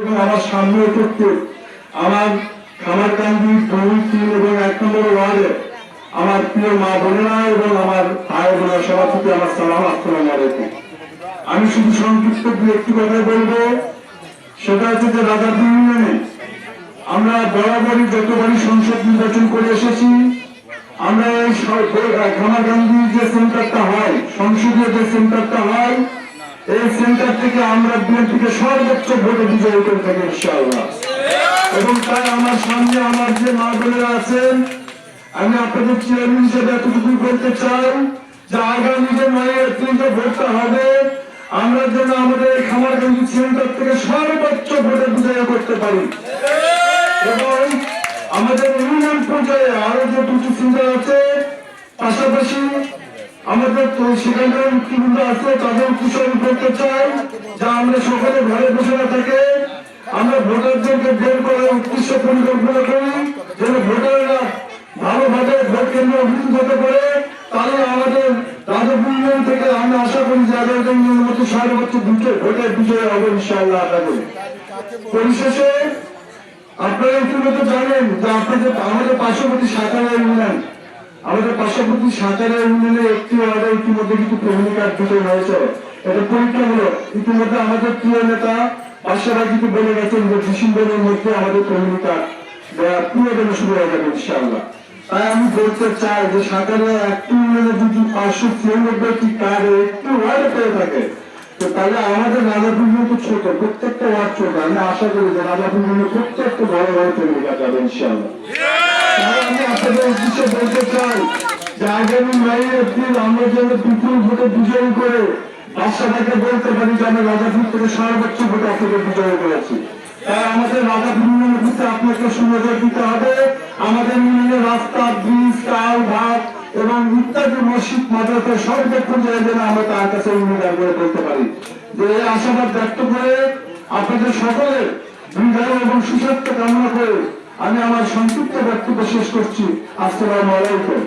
আমার সামনে উপস্থিত আমার খামারকান্দি 2, 3 এবং 1 নম্বর ওয়ার্ডে আমার প্রিয় মা বোনেরা এবং আমার ভাই বোনেরা সবার প্রতি আমার সালাম, আসসালামু আলাইকুম। আমি শুধু সংক্ষিপ্ত একটি কথাই বলবো, সেটা হচ্ছে যে রাজাপুর ইউনিয়নে আমরা বরাবরই যতবারই সংসদ নির্বাচন করে এসেছি, আমরা এই খামারকান্দি যে সেন্টারটা হয়, সংসদীয় যে সেন্টারটা হয়, এই সেন্টার থেকে আমরা বিএনপিকে সর্বোচ্চ ভোটে বিজয়ী করে থাকি ইনশাআল্লাহ। এবং তাই আমার সামনে আমার যে মা বোনেরা আছেন, আমি আপনাদের চেয়ারম্যান হিসেবে এতটুকু বলতে চাই যে আগামী যে 9 এপ্রিল ভোটটা হবে, আমরা যেন আমাদের খামারকান্দি সেন্টার থেকে সর্বোচ্চ ভোটে বিজয় করতে পারি। এবং আমাদের ইউনিয়ন পর্যায়ে আরো যে 2টি সেন্টার আছে, পাশাপাশি আমাদের সেখানে মুক্তিবৃন্দ আছে, তাদের কুশল করতে চাই যে আমরা সকলে ঘরে বসে না থাকে আমরা ভোটারদেরকে বের করার উদ্দেশ্য পরিকল্পনা করি, যেন ভোটাররা ভালোভাবে ভোট কেন্দ্রে অভিযোগ হতে পারে। তাহলে আমাদের রাজাপুর ইউনিয়ন থেকে আমি আশা করি যে 11 ইউনিয়নের মধ্যে সর্বোচ্চ 2টি ভোটের বিজয় হবে ইনশাআল্লাহ। পরিশেষে আপনারা ইতিমধ্যে জানেন যে আপনাদের আমাদের পার্শ্ববর্তী সাঁতারা ইউনিয়ন, আমাদের পার্শ্ববর্তী সাঁতারা ইউনিয়নের একটি ওয়ার্ডে ইতিমধ্যে কিছু কমিউনি কার্ড বিতরণ হয়েছে। এটা পরীক্ষামূলক। ইতিমধ্যে আমাদের প্রিয় নেতা বাদশাহ কিন্তু বলে গেছেন যে ডিসেম্বরের মধ্যে আমাদের কমিউনি কার্ড পুরো দিনে শুরু হয়ে যাবে ইনশাআল্লাহ। তাই আমি বলতে চাই যে সাঁতারা একটি ইউনিয়নে যদি 596টি কার্ড একটি ওয়ার্ডে পেয়ে থাকে, তো তাহলে আমাদের রাজাপুর তো ছোট, প্রত্যেকটা ওয়ার্ড ছোট। আমি আশা করি যে রাজাপুর প্রত্যেকটা বড় বড় কমিউনি কার্ড যাবে ইনশাআল্লাহ। আমি আপনাদের উদ্দেশ্যে বলতে চাই যে আগামী 9 এপ্রিল আমরা যেন বিপুল ভোটে বিজয়ী করে বাদশাহকে বলতে পারি যে আমরা রাজাপুর থেকে সর্বোচ্চ ভোটে আপনাদের বিজয় করেছি। তাই আমাদের রাজাপুর ইউনিয়নের ভিতরে আপনাকে সুনজর দিতে হবে। আমাদের ইউনিয়নের রাস্তা, ব্রিজ, কাল ঘাট এবং ইত্যাদি মসজিদ মাদ্রাসা সর্বক্ষণ যেন আমরা তার কাছে ইউনিয়ন করে বলতে পারি। যে এই আশাবাদ ব্যক্ত করে আপনাদের সকলের দীর্ঘায়ু এবং সুস্বাস্থ্য কামনা করে আমি আমার সংক্ষিপ্ত বক্তব্য শেষ করছি। আসসালামু আলাইকুম।